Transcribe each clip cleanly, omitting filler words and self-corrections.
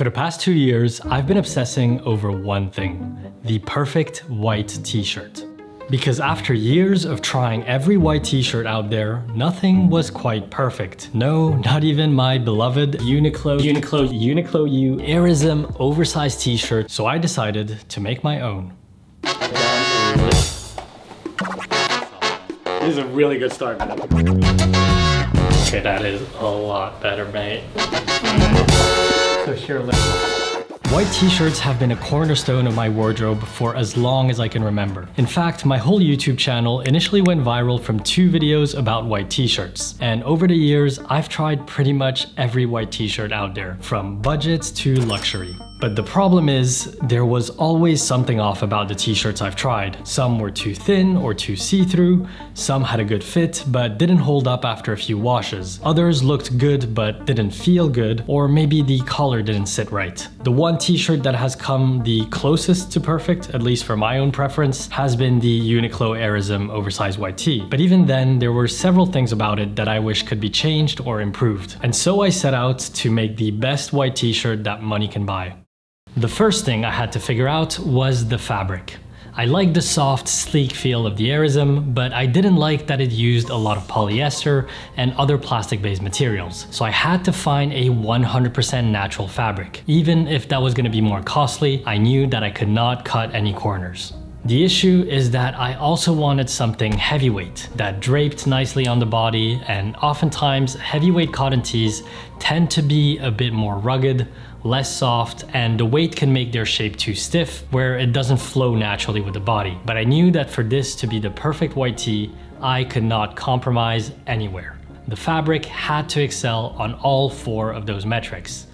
For the past 2 years, I've been obsessing over one thing, the perfect white t-shirt. Because after years of trying every white t-shirt out there, nothing was quite perfect. No, not even my beloved Uniqlo U Airism oversized t-shirt, so I decided to make my own. This is a really good start, man. Okay, that is a lot better, mate. So here, white t-shirts have been a cornerstone of my wardrobe for as long as I can remember. In fact, my whole YouTube channel initially went viral from 2 videos about white t-shirts. And over the years, I've tried pretty much every white t-shirt out there, from budget to luxury. But the problem is, there was always something off about the t-shirts I've tried. Some were too thin or too see-through, some had a good fit but didn't hold up after a few washes. Others looked good but didn't feel good, or maybe the collar didn't sit right. The one t-shirt that has come the closest to perfect, at least for my own preference, has been the Uniqlo Airism oversized white tee. But even then, there were several things about it that I wish could be changed or improved. And so I set out to make the best white t-shirt that money can buy. The first thing I had to figure out was the fabric. I liked the soft, sleek feel of the Airism, but I didn't like that it used a lot of polyester and other plastic-based materials. So I had to find a 100% natural fabric. Even if that was going to be more costly, I knew that I could not cut any corners. The issue is that I also wanted something heavyweight that draped nicely on the body, and oftentimes heavyweight cotton tees tend to be a bit more rugged, less soft, and the weight can make their shape too stiff where it doesn't flow naturally with the body. But I knew that for this to be the perfect white tee, I could not compromise anywhere. The fabric had to excel on all 4 of those metrics.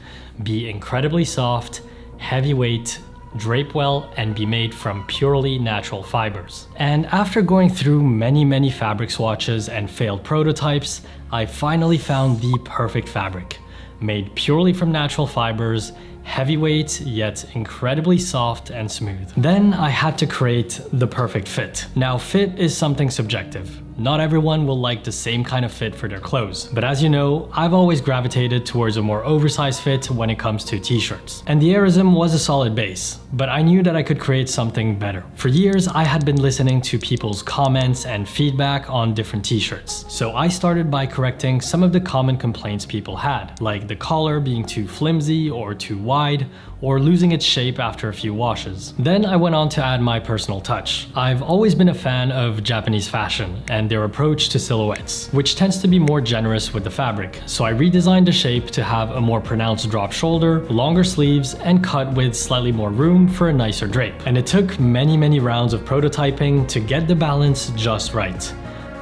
Be incredibly soft, heavyweight, drape well, and be made from purely natural fibers. And after going through many fabric swatches and failed prototypes, I finally found the perfect fabric. Made purely from natural fibers, heavyweight yet incredibly soft and smooth. Then I had to create the perfect fit. Now, fit is something subjective. Not everyone will like the same kind of fit for their clothes. But as you know, I've always gravitated towards a more oversized fit when it comes to t-shirts. And the Airism was a solid base, but I knew that I could create something better. For years, I had been listening to people's comments and feedback on different t-shirts. So I started by correcting some of the common complaints people had, like the collar being too flimsy or too wide, or losing its shape after a few washes. Then I went on to add my personal touch. I've always been a fan of Japanese fashion and their approach to silhouettes, which tends to be more generous with the fabric. So I redesigned the shape to have a more pronounced drop shoulder, longer sleeves, and cut with slightly more room for a nicer drape. And it took many rounds of prototyping to get the balance just right.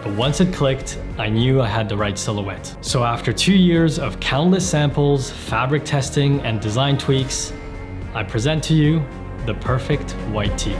But once it clicked, I knew I had the right silhouette. So after 2 years of countless samples, fabric testing, and design tweaks, I present to you the perfect white tee.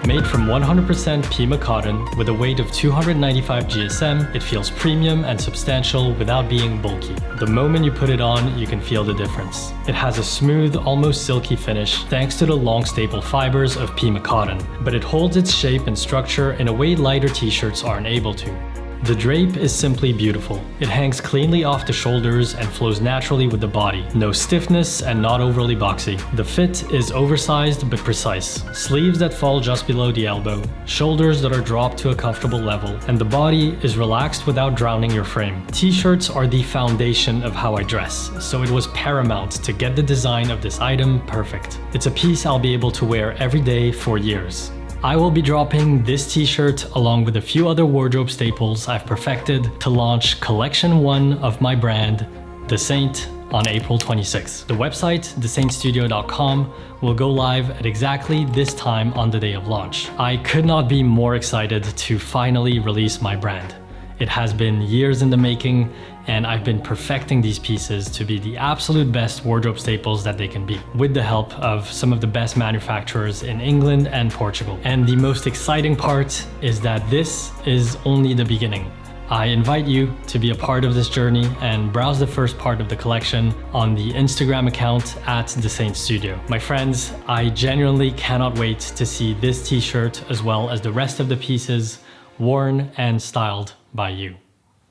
Made from 100% Pima cotton with a weight of 295 GSM, it feels premium and substantial without being bulky. The moment you put it on, you can feel the difference. It has a smooth, almost silky finish thanks to the long staple fibers of Pima cotton, but it holds its shape and structure in a way lighter t-shirts aren't able to. The drape is simply beautiful. It hangs cleanly off the shoulders and flows naturally with the body. No stiffness and not overly boxy. The fit is oversized but precise. Sleeves that fall just below the elbow, shoulders that are dropped to a comfortable level, and the body is relaxed without drowning your frame. T-shirts are the foundation of how I dress, so it was paramount to get the design of this item perfect. It's a piece I'll be able to wear every day for years. I will be dropping this t-shirt along with a few other wardrobe staples I've perfected to launch collection 1 of my brand, Dessaint, on April 26th. The website, dessaintstudio.com, will go live at exactly this time on the day of launch. I could not be more excited to finally release my brand. It has been years in the making, and I've been perfecting these pieces to be the absolute best wardrobe staples that they can be, with the help of some of the best manufacturers in England and Portugal. And the most exciting part is that this is only the beginning. I invite you to be a part of this journey and browse the first part of the collection on the Instagram account at Dessaint Studio. My friends, I genuinely cannot wait to see this t-shirt as well as the rest of the pieces worn and styled by you.